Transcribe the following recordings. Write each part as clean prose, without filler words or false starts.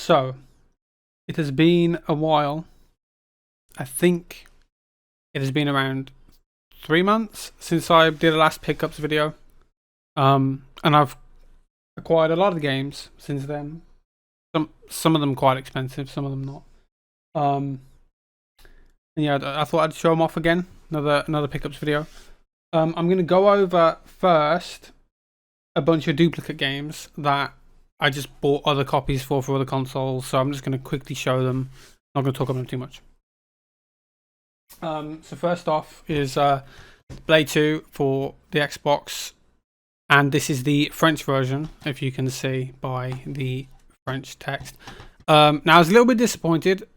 So, it has been a while. I think it has been around 3 months since I did a last pickups video. And I've acquired a lot of games since then. Some of them quite expensive, some of them not. And yeah, I thought I'd show them off again. Another pickups video. I'm gonna go over first a bunch of duplicate games that I just bought other copies for other consoles. So I'm just gonna quickly show them. I'm not gonna talk about them too much. So first off is Blade 2 for the Xbox, and this is the French version, if you can see by the French text. Now I was a little bit disappointed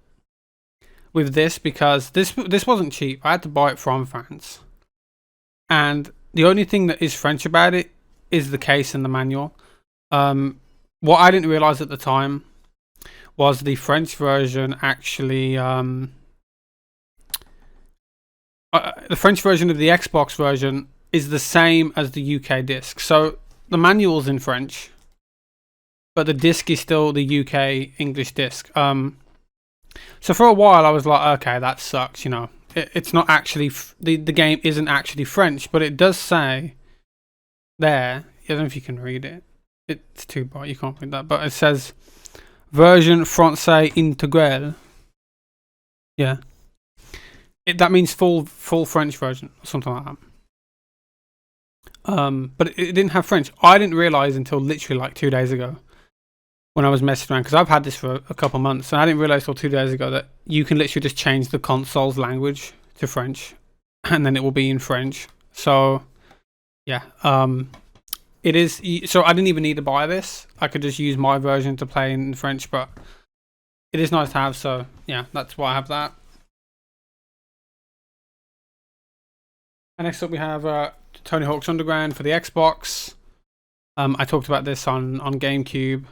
with this because this wasn't cheap. I had to buy it from France, and the only thing that is French about it is the case and the manual. What I didn't realize at the time was the French version actually the French version of the Xbox version is the same as the UK disc. So the manual's in French, but the disc is still the UK English disc. So for a while I was like, okay, that sucks, you know. It's not actually, the game isn't actually French, but it does say there, I don't know if you can read it. It's too bright, you can't read that, but it says version français intégrale. Yeah. That means full French version, or something like that. But it didn't have French. I didn't realize until literally like 2 days ago when I was messing around, because I've had this for a couple months, and I didn't realize till 2 days ago that you can literally just change the console's language to French, and then it will be in French. So yeah, it is. So I didn't even need to buy this. I could just use my version to play in French, but it is nice to have. So yeah, that's why I have that. And next up we have Tony Hawk's Underground for the Xbox. I talked about this on GameCube.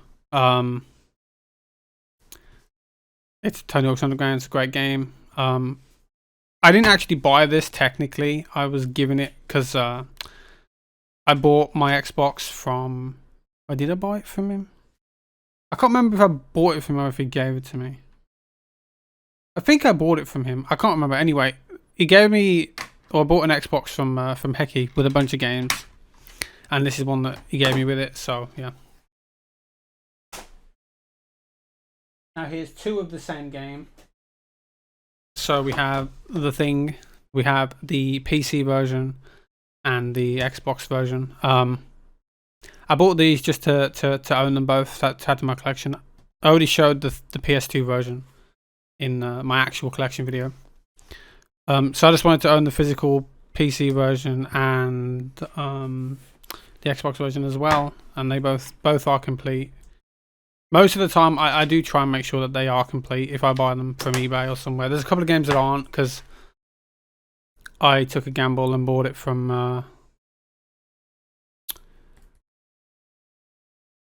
It's Tony Hawk's Underground. It's a great game. I didn't actually buy this technically. I was given it because I bought my Xbox from. Or did I buy it from him? I can't remember if I bought it from him or if he gave it to me. I think I bought it from him. I can't remember. Anyway, he gave me. Or I bought an Xbox from Hecky with a bunch of games, and this is one that he gave me with it. So yeah. Now here's two of the same game. So we have The Thing, we have the PC version, and the Xbox version. I bought these just to own them both, to add to my collection. I already showed the PS2 version in my actual collection video. So I just wanted to own the physical PC version and the Xbox version as well, and they both are complete. Most of the time I do try and make sure that they are complete if I buy them from eBay or somewhere. There's a couple of games that aren't, because I took a gamble and bought it from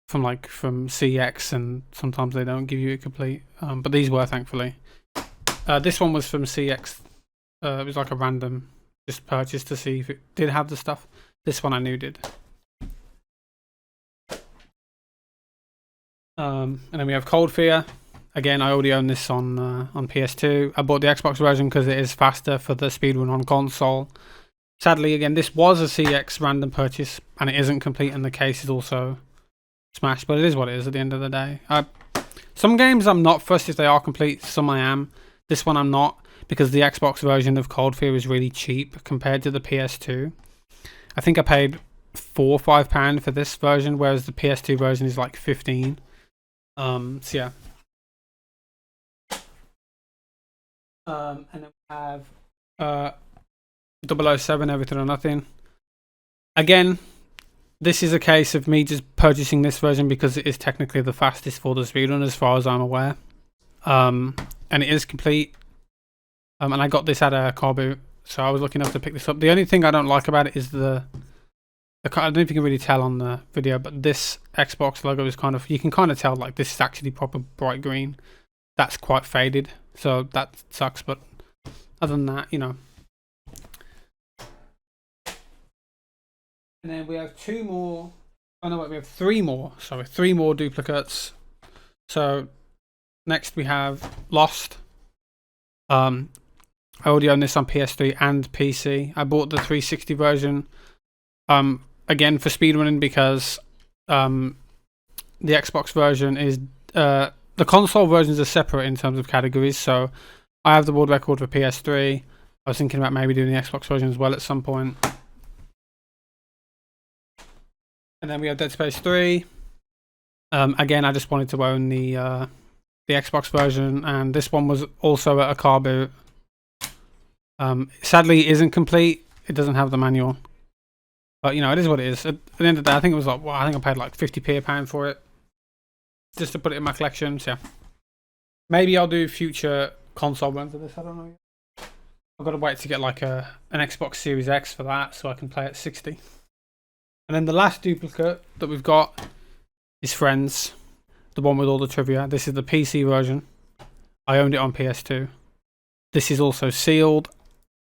CX, and sometimes they don't give you it complete. But these were, thankfully. This one was from CX. It was like a random just purchase to see if it did have the stuff. This one I knew did. And then we have Cold Fear. Again, I already own this on PS2. I bought the Xbox version because it is faster for the speedrun on console. Sadly, again, this was a CX random purchase, and it isn't complete, and the case is also smashed. But it is what it is at the end of the day. Some games I'm not fussed if they are complete. Some I am. This one I'm not, because the Xbox version of Cold Fear is really cheap compared to the PS2. I think I paid £4 or £5 for this version, whereas the PS2 version is like 15. So yeah. And then we have 007 Everything or Nothing. Again, this is a case of me just purchasing this version because it is technically the fastest for the speedrun as far as I'm aware. And it is complete. And I got this at a car boot, so I was lucky enough to pick this up. The only thing I don't like about it is I don't know if you can really tell on the video, but this Xbox logo is kind of, you can kind of tell like this is actually proper bright green. That's quite faded, so that sucks, but other than that, you know. And then we have two more, oh no wait, we have three more, sorry, three more duplicates. So Next we have Lost. I already own this on PS3 and PC. I bought the 360 version again for speedrunning because the Xbox version is the console versions are separate in terms of categories. So I have the world record for PS3. I was thinking about maybe doing the Xbox version as well at some point. And then we have Dead Space 3. Again, I just wanted to own the Xbox version, and this one was also at a car boot. Sadly, it isn't complete. It doesn't have the manual, but you know, it is what it is. At the end of the day, I think it was like, well, I think I paid like 50p a pound for it, just to put it in my collection. So yeah, maybe I'll do future console runs of this. I don't know yet. I've got to wait to get like an Xbox Series X for that, so I can play at 60. And then the last duplicate that we've got is Friends, the one with all the trivia. This is the PC version. I owned it on PS2. This is also sealed.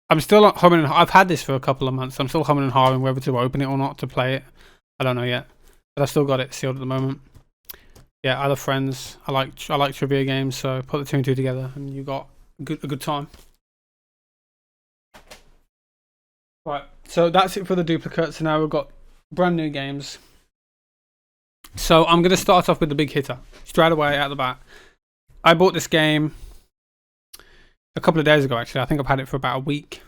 I'm still humming and I've had this for a couple of months. I'm still humming and hawing whether to open it or not to play it. I don't know yet, but I've still got it sealed at the moment. Yeah, I love Friends. I like trivia games, so put the two and two together, and you got a good time. Right, so that's it for the duplicates. Now we've got brand new games. So I'm going to start off with the big hitter straight away out the bat. I bought this game a couple of days ago, actually. I think I've had it for about a week.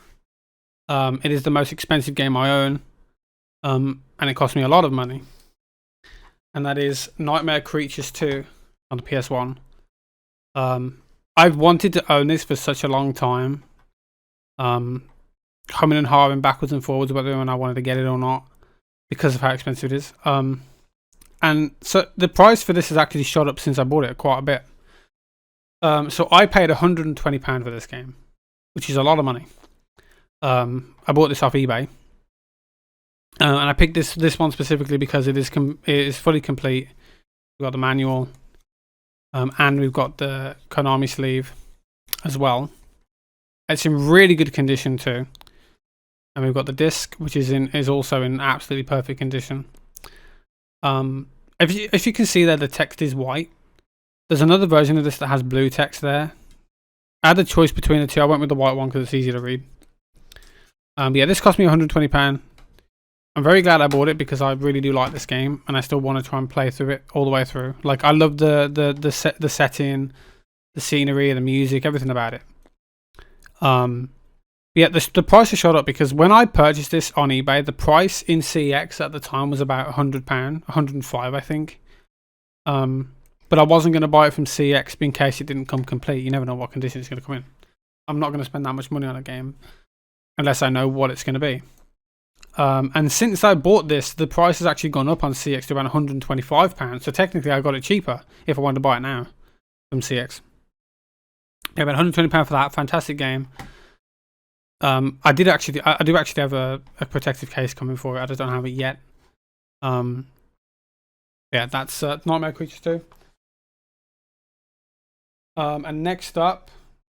It is the most expensive game I own, and it cost me a lot of money. And that is Nightmare Creatures 2 on the PS1. I've wanted to own this for such a long time. Humming and hawing backwards and forwards about whether I wanted to get it or not because of how expensive it is. And so the price for this has actually shot up since I bought it quite a bit. So I paid £120 for this game, which is a lot of money. I bought this off eBay, and I picked this one specifically because it is fully complete. We've got the manual, and we've got the Konami sleeve as well. It's in really good condition too, and we've got the disc, which is also in absolutely perfect condition. If you can see there, the text is white. There's another version of this that has blue text there. I had a choice between the two. I went with the white one because it's easier to read. Yeah, this cost me £120. I'm very glad I bought it because I really do like this game, and I still want to try and play through it all the way through. Like, I love the setting, the scenery, the music, everything about it. Yeah, the price has shot up because when I purchased this on eBay, the price in CX at the time was about £100, 105, I think. But I wasn't going to buy it from CX in case it didn't come complete. You never know what condition it's going to come in. I'm not going to spend that much money on a game unless I know what it's going to be. And since I bought this, the price has actually gone up on CX to around £125. So technically, I got it cheaper if I wanted to buy it now from CX. Yeah, about £120 for that. Fantastic game. I do actually have a protective case coming for it. I just don't have it yet. Yeah, that's Nightmare Creatures 2. And next up,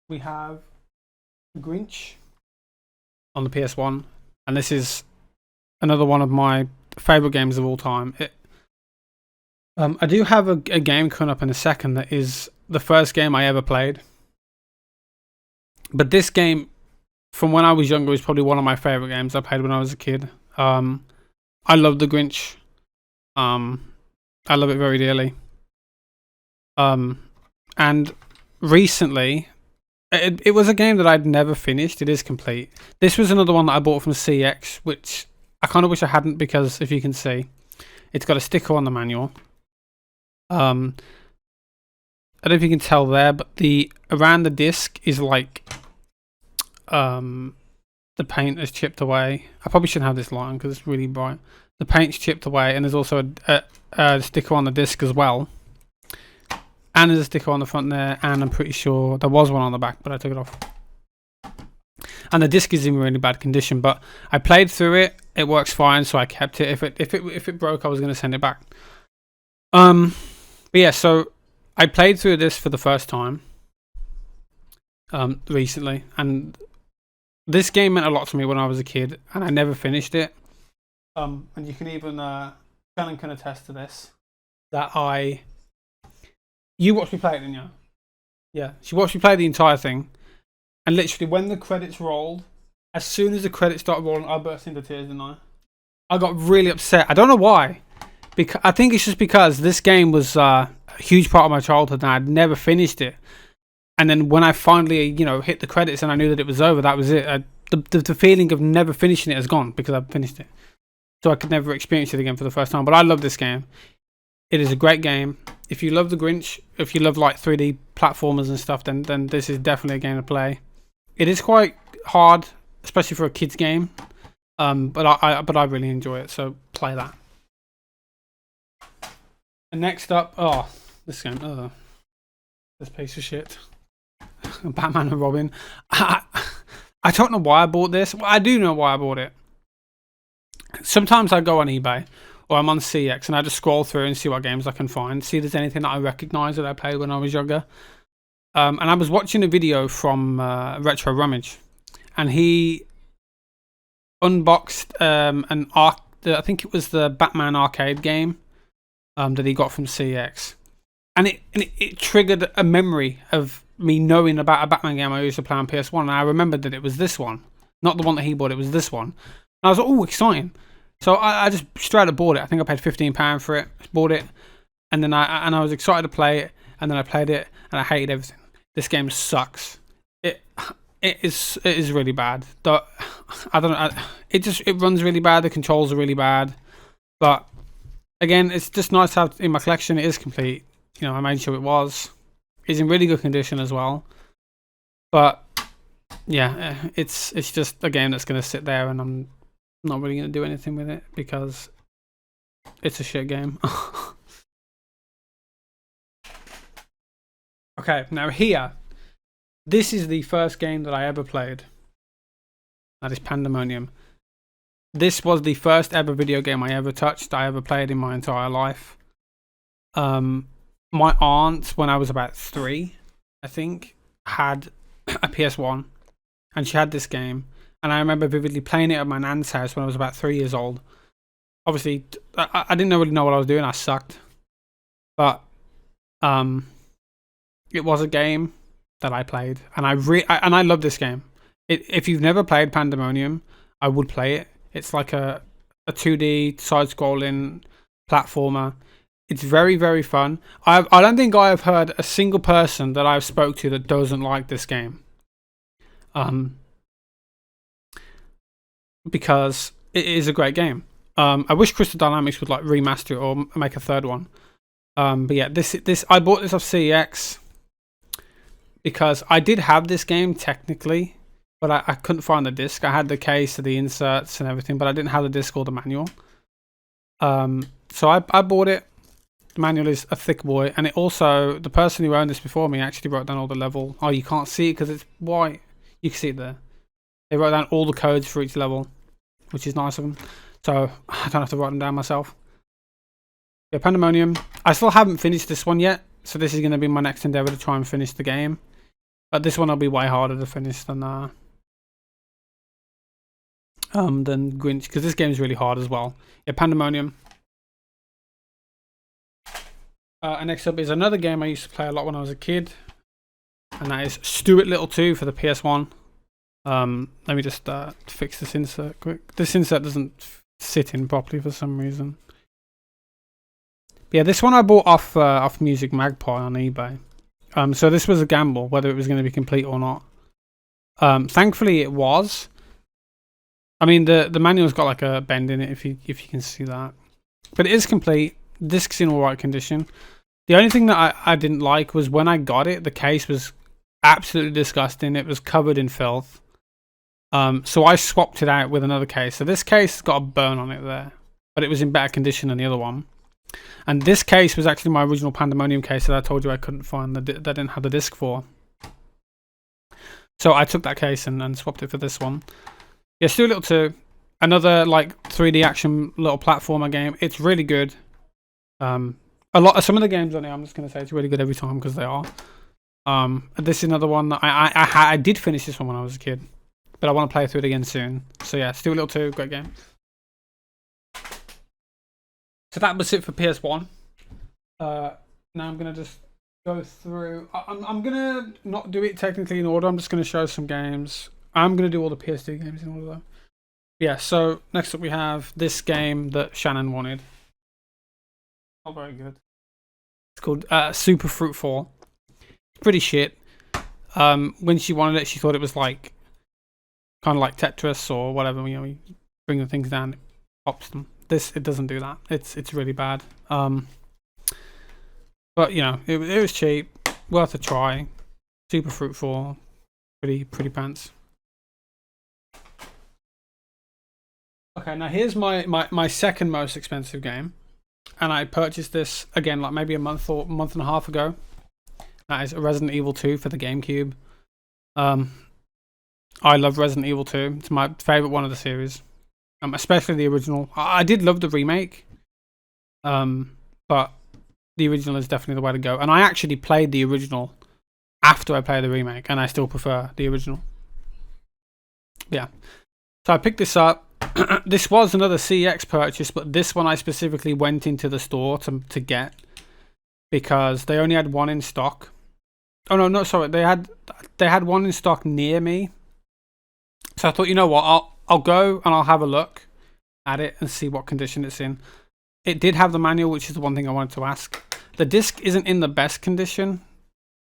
we have Grinch on the PS1, and this is another one of my favorite games of all time. I do have a game coming up in a second that is the first game I ever played, but this game, from when I was younger, is probably one of my favorite games I played when I was a kid. I love the Grinch. I love it very dearly. And recently, it was a game that I'd never finished. It is complete. This was another one that I bought from CX, which I kind of wish I hadn't because, if you can see, it's got a sticker on the manual. I don't know if you can tell there, but around the disc is like the paint has chipped away. I probably shouldn't have this light on because it's really bright. The paint's chipped away, and there's also a sticker on the disc as well. And there's a sticker on the front there, and I'm pretty sure there was one on the back, but I took it off. And the disc is in really bad condition, but I played through it. It works fine, so I kept it. If it broke, I was going to send it back. But yeah, so I played through this for the first time recently, and this game meant a lot to me when I was a kid, and I never finished it. And you can even Shannon can attest to this, that you watched me play it, didn't you? Yeah, she watched me play the entire thing, and literally when the credits rolled, as soon as the credits started rolling, I burst into tears, didn't I? I got really upset. I don't know why. Because I think it's just because this game was a huge part of my childhood, and I'd never finished it. And then when I finally, hit the credits and I knew that it was over, that was it. The feeling of never finishing it has gone because I've finished it. So I could never experience it again for the first time. But I love this game. It is a great game. If you love The Grinch, if you love like 3D platformers and stuff, then this is definitely a game to play. It is quite hard, especially for a kid's game. But I really enjoy it. So play that. And next up, this game, this piece of shit. Batman and Robin. I don't know why I bought this. Well, I do know why I bought it. Sometimes I go on eBay or I'm on CX and I just scroll through and see what games I can find. See if there's anything that I recognise that I played when I was younger. And I was watching a video from Retro Rummage, and he unboxed I think it was the Batman arcade game that he got from CX. And it triggered a memory of me knowing about a Batman game I used to play on PS1. And I remembered that it was this one. Not the one that he bought, it was this one. And I was like, oh, exciting. So I just straight up bought it. I think I paid £15 for it. Bought it. And then I was excited to play it. And then I played it and I hated everything. This game sucks. It is really bad. I don't know. It runs really bad. The controls are really bad. But again, it's just nice to have in my collection. It is complete. I made sure it was. It's in really good condition as well. But yeah, it's just a game that's going to sit there, and I'm not really going to do anything with it because it's a shit game. Okay, now here, this is the first game that I ever played. That is Pandemonium. This was the first ever video game I ever touched, I ever played in my entire life. My aunt, when I was about 3, I think, had a PS1, and she had this game, and I remember vividly playing it at my nan's house when I was about 3 years old. Obviously, I didn't really know what I was doing. I sucked, but it was a game that I played, and I love this game. If you've never played Pandemonium, I would play it. It's like a 2D side-scrolling platformer. It's very, very fun. I don't think I have heard a single person that I've spoke to that doesn't like this game. Because it is a great game. I wish Crystal Dynamics would like remaster it or make a third one. But yeah, this I bought this off CEX because I did have this game technically, but I couldn't find the disc. I had the case, the inserts and everything, but I didn't have the disc or the manual. So I bought it. The manual is a thick boy, and it also, the person who owned this before me actually wrote down all the level. Oh, you can't see it because it's white. You can see it there. They wrote down all the codes for each level, which is nice of them. So I don't have to write them down myself. Yeah, Pandemonium. I still haven't finished this one yet, so this is going to be my next endeavor to try and finish the game. But this one will be way harder to finish than Grinch, because this game is really hard as well. Yeah, Pandemonium. And next up is another game I used to play a lot when I was a kid, and that is Stuart Little 2 for the PS1. Let me just fix this insert quick. This insert doesn't sit in properly for some reason. But yeah, this one I bought off Music Magpie on eBay. So this was a gamble whether it was going to be complete or not. Thankfully it was. I mean the manual's got like a bend in it if you can see that, but it is complete. Disc's in alright condition. The only thing that I didn't like was when I got it, the case was absolutely disgusting. It was covered in filth. So I swapped it out with another case. So this case got a burn on it there, but it was in better condition than the other one. And this case was actually my original Pandemonium case that I told you I couldn't find, that I didn't have the disc for. So I took that case and swapped it for this one. Yeah, Stuart Little 2, another like 3D action little platformer game. It's really good. Some of the games on it, I'm just going to say it's really good every time because they are. This is another one that I did finish this one when I was a kid, but I want to play through it again soon. So yeah, Stuart Little 2, great game. So that was it for PS1. Now I'm going to just go through. I'm gonna not do it technically in order. I'm just gonna show some games. I'm gonna do all the PS2 games in order though. Yeah. So next up we have this game that Shannon wanted. Not very good. It's called Super Fruit 4. Pretty shit. When she wanted it, she thought it was like kind of like Tetris or whatever. You know, you bring the things down, it pops them. It doesn't do that. It's really bad. But you know, it was cheap, worth a try. Super Fruit 4, pretty pants. Okay, now here's my second most expensive game, and I purchased this again like maybe a month and a half ago. That is Resident Evil 2 for the GameCube. I love Resident Evil 2. It's my favorite one of the series, especially the original. I did love the remake, but the original is definitely the way to go. And I actually played the original after I played the remake, and I still prefer the original. Yeah. So I picked this up. This was another CX purchase, but this one I specifically went into the store to get because they only had one in stock. Oh no, sorry. They had one in stock near me. So I thought, you know what, I'll go and I'll have a look at it and see what condition it's in. It did have the manual, which is the one thing I wanted to ask. The disc isn't in the best condition,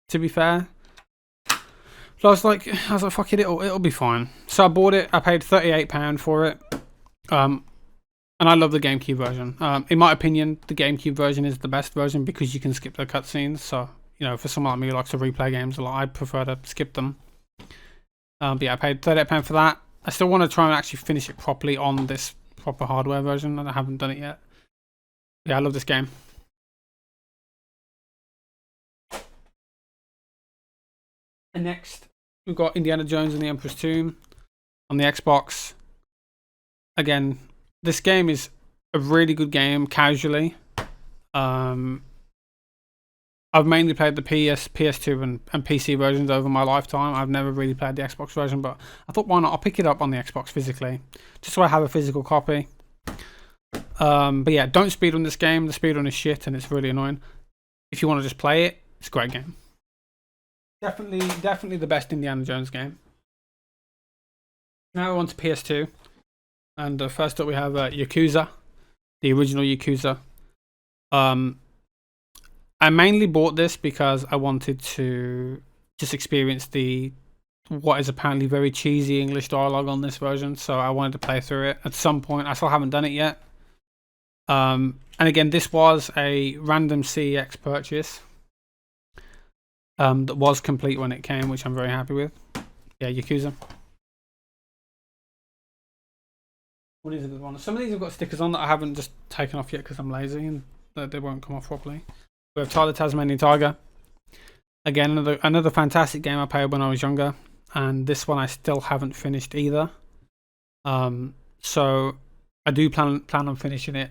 to be fair. So I was like, fuck it, it'll be fine. So I bought it. I paid £38 for it. And I love the GameCube version. In my opinion, the GameCube version is the best version because you can skip the cutscenes. So, you know, for someone like me who likes to replay games a lot, I prefer to skip them. But yeah, I paid £38 for that. I still want to try and actually finish it properly on this proper hardware version, and I haven't done it yet. Yeah, I love this game. And next, we've got Indiana Jones and the Emperor's Tomb on the Xbox. Again, this game is a really good game casually. I've mainly played the PS2 and PC versions over my lifetime. I've never really played the Xbox version, but I thought, why not? I'll pick it up on the Xbox physically, just so I have a physical copy. But yeah, don't speedrun this game. The speedrun is shit and it's really annoying. If you want to just play it, it's a great game. Definitely the best Indiana Jones game. Now we're on to PS2. And first up we have Yakuza, the original Yakuza. I mainly bought this because I wanted to just experience what is apparently very cheesy English dialogue on this version. So I wanted to play through it at some point. I still haven't done it yet. And again, this was a random CEX purchase that was complete when it came, which I'm very happy with. Yeah, Yakuza. What is a good one? Some of these have got stickers on that I haven't just taken off yet because I'm lazy and they won't come off properly. We have Tyler Tasmanian Tiger. Again, another fantastic game I played when I was younger, and this one I still haven't finished either. So I do plan on finishing it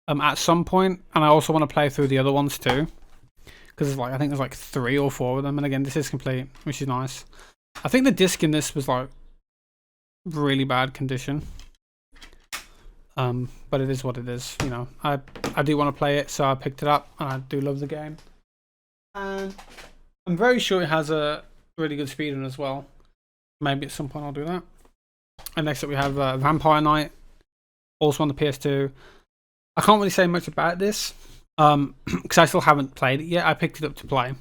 at some point, and I also want to play through the other ones too, because I think there's like 3 or 4 of them, and again, this is complete, which is nice. I think the disc in this was like really bad condition. But it is what it is, you know. I do want to play it, so I picked it up, and I do love the game. And I'm very sure it has a really good speedrun as well. Maybe at some point I'll do that. And next up we have Vampire Knight, also on the PS2. I can't really say much about this, because I still haven't played it yet. I picked it up to play,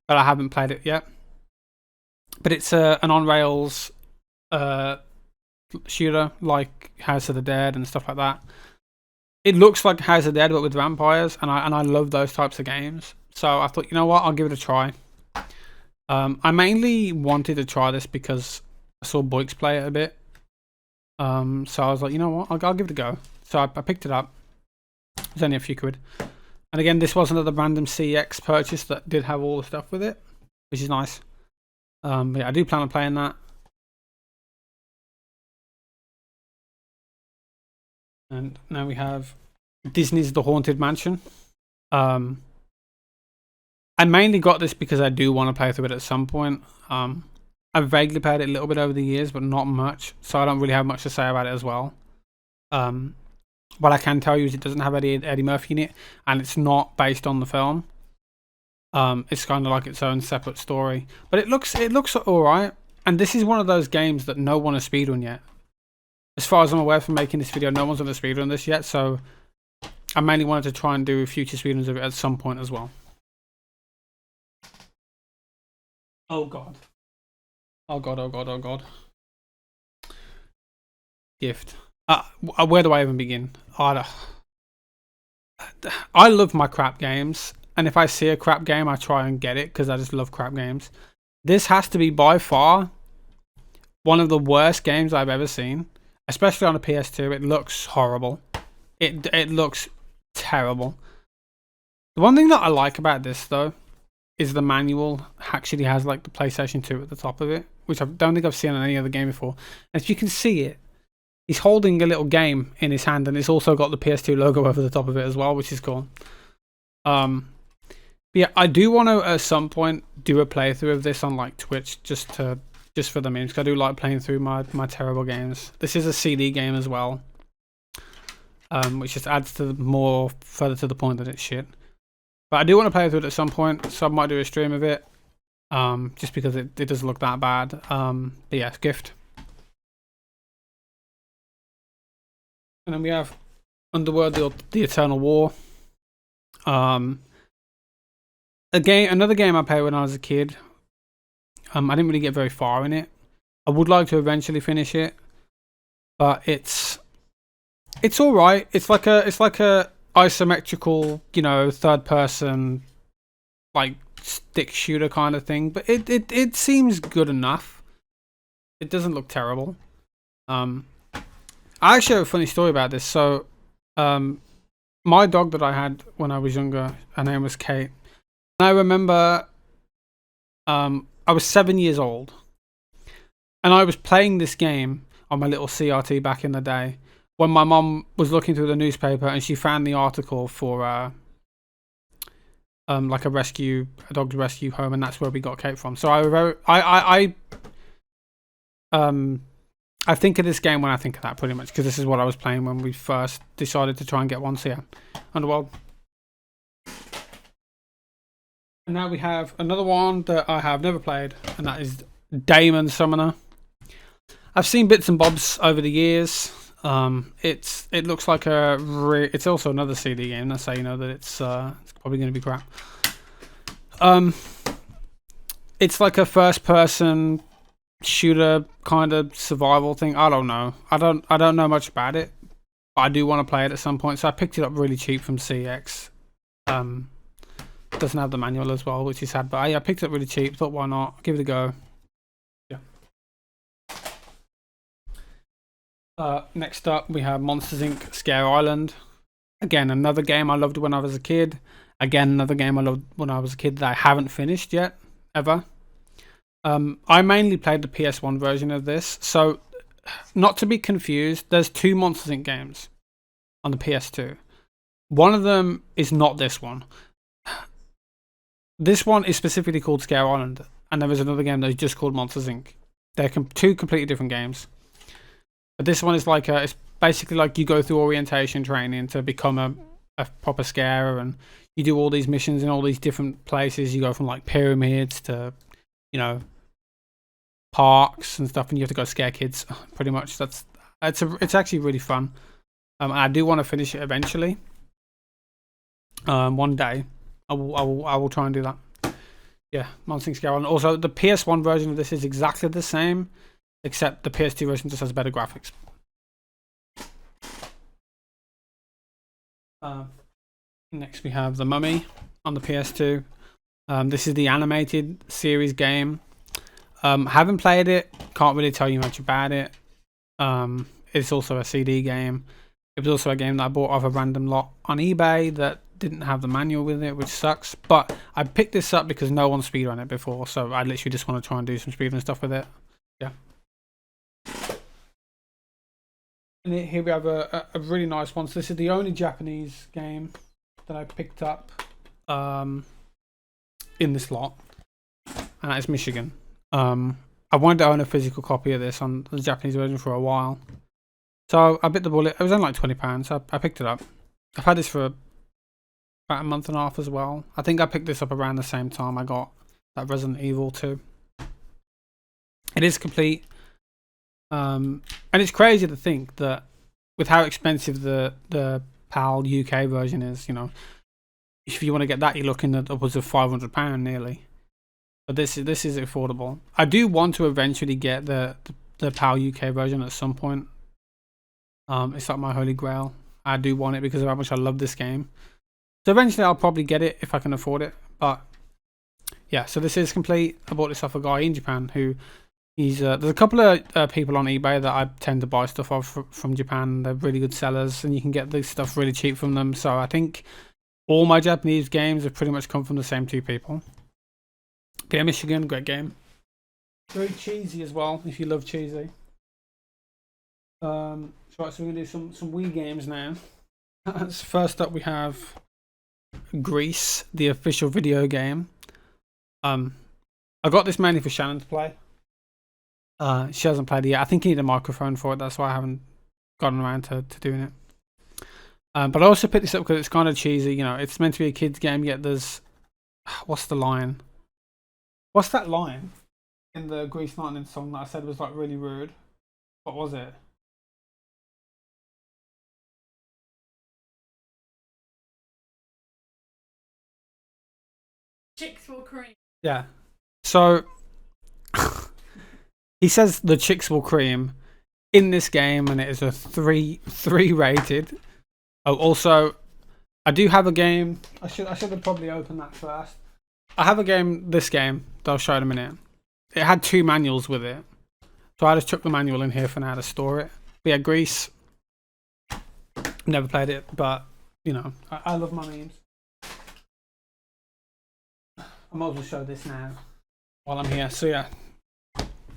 but I haven't played it yet. But it's an on-rails shooter like House of the Dead and stuff like that. It looks like House of the Dead but with vampires, and I love those types of games. So I thought, you know what, I'll give it a try. I mainly wanted to try this because I saw Boix play it a bit. So I was like, you know what, I'll give it a go. So I picked it up. It was only a few quid. And again, this was another random CX purchase that did have all the stuff with it, which is nice. But yeah, I do plan on playing that. And now we have Disney's The Haunted Mansion. I mainly got this because I do want to play through it at some point. I've vaguely played it a little bit over the years, but not much, so I don't really have much to say about it as well. What I can tell you is it doesn't have Eddie Murphy in it, and it's not based on the film. It's kind of like its own separate story, but it looks all right. And this is one of those games that no one has speedrun yet. As far as I'm aware from making this video, no one's done a speedrun this yet. So I mainly wanted to try and do future speedruns of it at some point as well. Oh god. Oh god, oh god, oh god. Gift. Where do I even begin? I love my crap games, and if I see a crap game, I try and get it because I just love crap games. This has to be by far one of the worst games I've ever seen, especially on a PS2. It looks horrible. It looks terrible. The one thing that I like about this though is the manual actually has like the PlayStation 2 at the top of it, which I don't think I've seen on any other game before. And if you can see it, he's holding a little game in his hand, and it's also got the PS2 logo over the top of it as well, which is cool. Yeah, I do want to at some point do a playthrough of this on like Twitch just for the memes, because I do like playing through my terrible games. This is a CD game as well, which just adds to more further to the point that it's shit. But I do want to play through it at some point, so I might do a stream of it, just because it doesn't look that bad. But yeah, Gift. And then we have Underworld: The Eternal War. Another game I played when I was a kid. I didn't really get very far in it. I would like to eventually finish it, but it's all right. It's like a isometrical, you know, third person like stick shooter kind of thing, but it seems good enough. It doesn't look terrible. I actually have a funny story about this. So my dog that I had when I was younger, her name was Kate, and I remember I was 7 years old, and I was playing this game on my little CRT back in the day when my mom was looking through the newspaper and she found the article for like a dog's rescue home, and that's where we got Kate from. So I think of this game when I think of that, pretty much, because this is what I was playing when we first decided to try and get one. So yeah, Underworld. And now we have another one that I have never played, and that is Daemon Summoner. I've seen bits and bobs over the years. It looks like it's also another CD game. That's how you know that it's probably going to be crap. It's like a first-person shooter kind of survival thing. I don't know. I don't know much about it, but I do want to play it at some point. So I picked it up really cheap from CX. Doesn't have the manual as well, which is sad, but I picked it up really cheap. Thought, why not? Give it a go. Yeah. Next up, we have Monsters Inc. Scare Island. Again, another game I loved when I was a kid. Again, another game I loved when I was a kid that I haven't finished yet, ever. I mainly played the PS1 version of this, so not to be confused, there's two Monsters Inc. games on the PS2. One of them is not this one. This one is specifically called Scare Island, and there is another game that is just called Monsters Inc. They're two completely different games. But this one is like it's basically like you go through orientation training to become a proper scarer, and you do all these missions in all these different places. You go from like pyramids to, you know, parks and stuff, and you have to go scare kids. Pretty much, it's actually really fun. And I do want to finish it eventually. One day, I will try and do that. Yeah, Monsters Inc. Scare Island. Also, the PS1 version of this is exactly the same, except the PS2 version just has better graphics. Next, we have The Mummy on the PS2. This is the animated series game. Haven't played it. Can't really tell you much about it. It's also a CD game. It was also a game that I bought off a random lot on eBay that didn't have the manual with it, which sucks. But I picked this up because no one speedrun it before, so I literally just want to try and do some speedrun stuff with it. Yeah. And here we have a really nice one. So this is the only Japanese game that I picked up in this lot, and that is Michigan. I wanted to own a physical copy of this on the Japanese version for a while, so I bit the bullet. It was only like £20, so I picked it up. I've had this for about a month and a half as well. I think I picked this up around the same time I got that Resident Evil 2. It is complete. And it's crazy to think that with how expensive the PAL UK version is, you know, if you want to get that, you're looking at upwards of £500 nearly. But this is affordable. I do want to eventually get the PAL UK version at some point. It's like my holy grail. I do want it because of how much I love this game. So eventually I'll probably get it if I can afford it. But yeah, so this is complete. I bought this off a guy in Japan who there's a couple of people on eBay that I tend to buy stuff off from Japan. They're really good sellers and you can get this stuff really cheap from them. So I think all my Japanese games have pretty much come from the same two people. Yeah, Michigan, great game. Very cheesy as well, if you love cheesy. So we're going to do some Wii games now. First up we have Grease, the official video game. I got this mainly for Shannon to play. She hasn't played it yet. I think you need a microphone for it, that's why I haven't gotten around to doing it. But I also picked this up because it's kind of cheesy, you know, it's meant to be a kid's game, yet there's... What's the line? What's that line in the Grease Lightning song that I said was like really rude? What was it? Chicks will cream. Yeah. So he says the chicks will cream in this game, and it is a 3 rated. Oh, also, I do have a game. I should have probably opened that first. I have a game, this game, that I'll show in a minute. It had 2 manuals with it. So I just took the manual in here for now to store it. But yeah, Grease. Never played it, but, you know, I love my memes. I might as well show this now while I'm here. So yeah,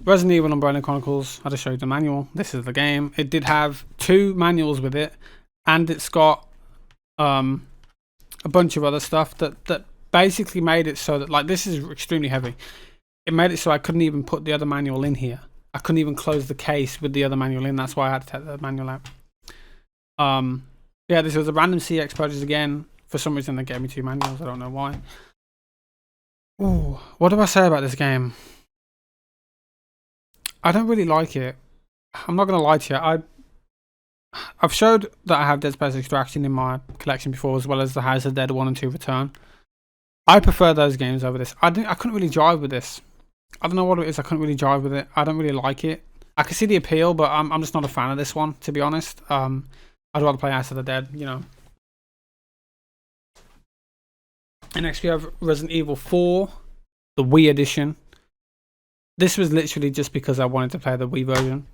Resident Evil Umbrella Chronicles. I just showed the manual. This is the game. It did have 2 manuals with it, and it's got a bunch of other stuff that basically made it so that, like, this is extremely heavy. It made it so I couldn't even put the other manual in here. I couldn't even close the case with the other manual in. That's why I had to take the manual out. Yeah, this was a random CX purchase again. For some reason they gave me 2 manuals. I don't know why. Ooh, what do I say about this game? I don't really like it. I'm not going to lie to you. I've showed that I have Dead Space Extraction in my collection before, as well as the House of Dead 1 and 2 Return. I prefer those games over this. I couldn't really jive with this. I don't know what it is. I couldn't really jive with it. I don't really like it. I can see the appeal, but I'm just not a fan of this one, to be honest. I'd rather play House of the Dead, you know. And next we have Resident Evil 4, the Wii edition. This was literally just because I wanted to play the Wii version.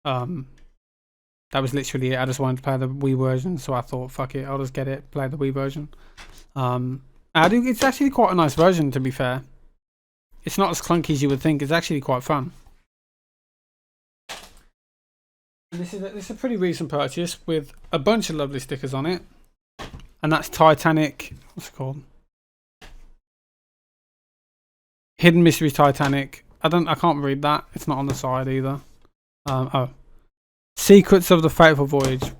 That was literally it. I just wanted to play the Wii version, so I thought, fuck it, I'll just get it, play the Wii version. It's actually quite a nice version, to be fair. It's not as clunky as you would think. It's actually quite fun. And this is a pretty recent purchase with a bunch of lovely stickers on it. And that's Titanic. What's it called? Hidden Mystery Titanic. I can't read that. It's not on the side either. Secrets of the Fateful Voyage.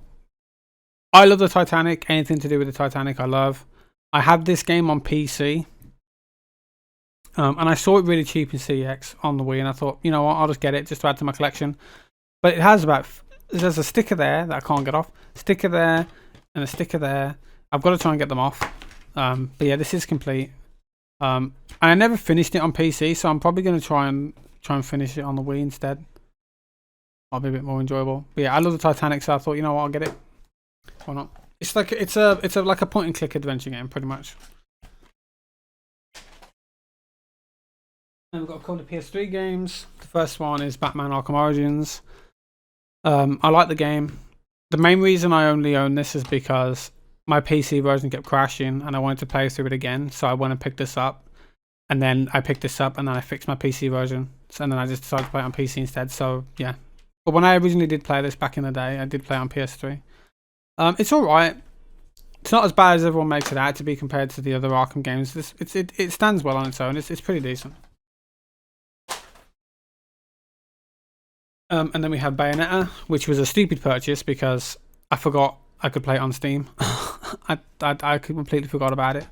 I love the Titanic. Anything to do with the Titanic, I love. I have this game on PC. And I saw it really cheap in CX on the Wii, and I thought, you know what, I'll just get it just to add to my collection. But it has there's a sticker there that I can't get off. Sticker there, and a sticker there. I've got to try and get them off. But yeah, this is complete. And I never finished it on PC, so I'm probably going to try and finish it on the Wii instead. I'll be a bit more enjoyable. But yeah, I love the Titanic, so I thought, you know what, I'll get it. Why not? It's like it's like a point and click adventure game, pretty much. And we've got a couple of PS3 games. The first one is Batman Arkham Origins. I like the game. The main reason I only own this is because my PC version kept crashing and I wanted to play through it again, so I went and picked this up. And then I picked this up and then I fixed my PC version. And then I just decided to play it on PC instead, so yeah. But when I originally did play this back in the day, I did play it on PS3. It's alright. It's not as bad as everyone makes it out to be compared to the other Arkham games. It stands well on its own. It's pretty decent. And then we have Bayonetta, which was a stupid purchase because I forgot I could play it on Steam. I completely forgot about it.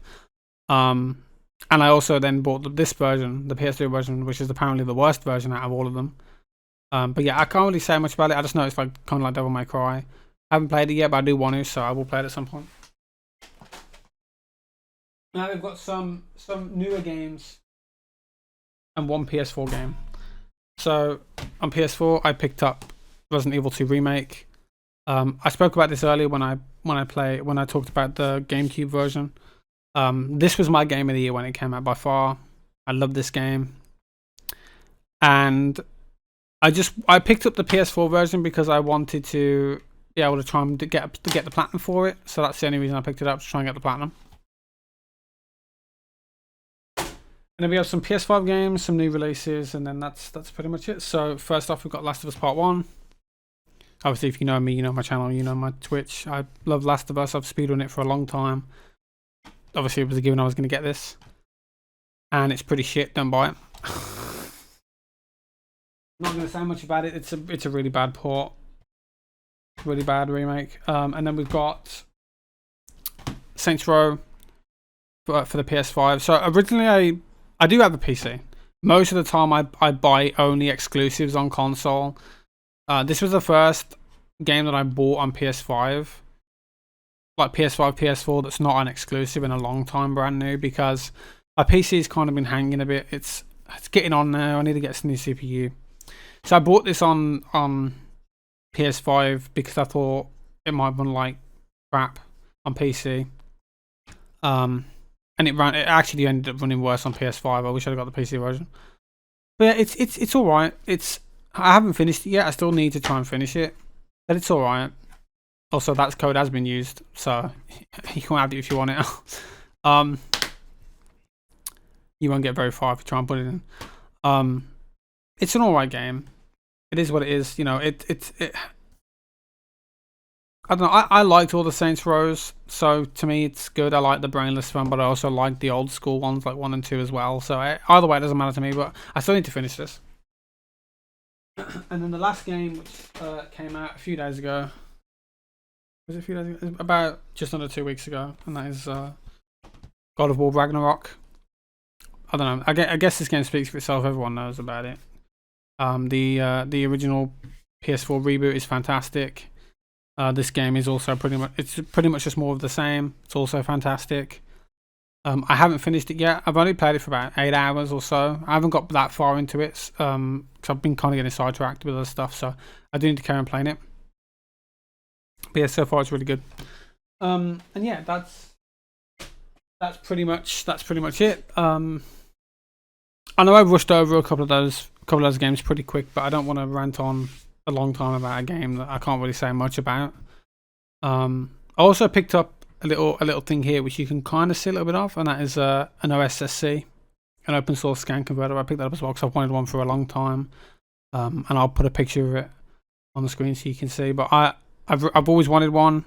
And I also then bought this version, the PS3 version, which is apparently the worst version out of all of them. But yeah, I can't really say much about it. I just know it's like kind of like Devil May Cry. I haven't played it yet, but I do want to, so I will play it at some point. Now we've got some newer games and one PS4 game. So on PS4, I picked up Resident Evil 2 Remake. I spoke about this earlier when I talked about the GameCube version. This was my game of the year when it came out by far. I love this game, and I picked up the PS4 version because I wanted to be able to try and get the platinum for it. So that's the only reason I picked it up, to try and get the platinum. And then we have some PS5 games, some new releases, and then that's pretty much it. So first off, we've got Last of Us Part 1. Obviously, if you know me, you know my channel, you know my Twitch. I love Last of Us. I've speedrun it for a long time. Obviously, it was a given I was going to get this. And it's pretty shit. Don't buy it. Not going to say much about it. It's a really bad port. Really bad remake. And then we've got Saints Row for the PS5. So originally, I do have a PC. Most of the time, I buy only exclusives on console. This was the first game that I bought on PS5, like PS5, PS4, that's not an exclusive in a long time, brand new, because my PC's kind of been hanging a bit. It's getting on now. I need to get some new CPU. So I bought this on PS5 because I thought it might run like crap on PC. And it actually ended up running worse on PS5. I wish I'd got the PC version. But yeah, it's all right. I haven't finished it yet. I still need to try and finish it, but it's all right. Also, that code has been used, so you can have it if you want it. You won't get very far if you try and put it in. It's an all right game. It is what it is. You know, I don't know. I liked all the Saints Rows, so to me it's good. I like the brainless one, but I also like the old school ones like 1 and 2 as well. So either way, it doesn't matter to me. But I still need to finish this. And then the last game, which came out a few days ago, was it a few days ago? About just under 2 weeks ago, and that is God of War Ragnarok. I don't know. I guess this game speaks for itself. Everyone knows about it. The original PS4 reboot is fantastic. This game is also pretty much just more of the same. It's also fantastic. I haven't finished it yet. I've only played it for about 8 hours or so. I haven't got that far into it because I've been kind of getting sidetracked with other stuff. So I do need to carry on playing it. But yeah, so far it's really good. And yeah, that's pretty much it. I know I've rushed over a couple of those games pretty quick, but I don't want to rant on a long time about a game that I can't really say much about. I also picked up a little thing here which you can kind of see a little bit of, and that is an OSSC, an open source scan converter. I picked that up as well because I've wanted one for a long time, and I'll put a picture of it on the screen so you can see. But I've always wanted one,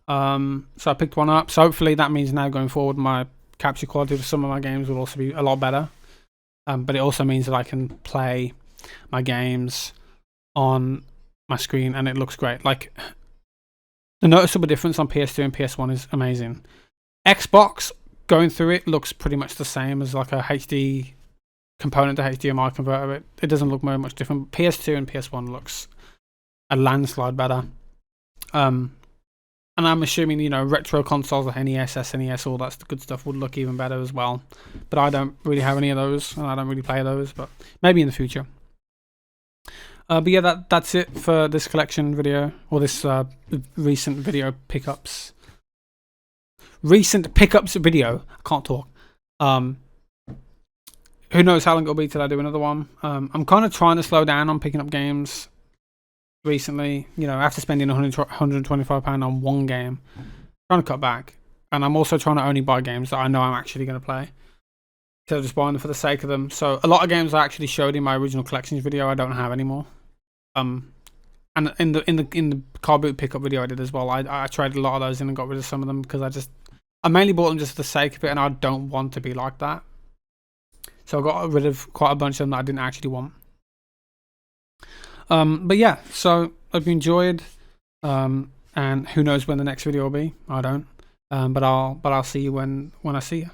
so I picked one up. So hopefully that means now going forward my capture quality for some of my games will also be a lot better. But it also means that I can play my games on my screen and it looks great. Like, the noticeable difference on PS2 and PS1 is amazing. Xbox, going through it, looks pretty much the same as like a HD component to HDMI converter. It doesn't look very much different. PS2 and PS1 looks a landslide better. And I'm assuming, you know, retro consoles like NES, SNES, all that good stuff would look even better as well. But I don't really have any of those, and I don't really play those, but maybe in the future. But yeah, that's it for this collection video, or this recent video pickups. Recent pickups video. I can't talk. Who knows how long it'll be till I do another one. I'm kind of trying to slow down on picking up games recently. You know, after spending £125 on one game, I'm trying to cut back. And I'm also trying to only buy games that I know I'm actually going to play, instead of just buying them for the sake of them. So a lot of games I actually showed in my original collections video I don't have anymore. And in the car boot pickup video I did as well, I traded a lot of those in and got rid of some of them because I mainly bought them just for the sake of it, and I don't want to be like that. So I got rid of quite a bunch of them that I didn't actually want. But yeah, so I hope you enjoyed, and and who knows when the next video will be. I don't. But I'll see you when I see you.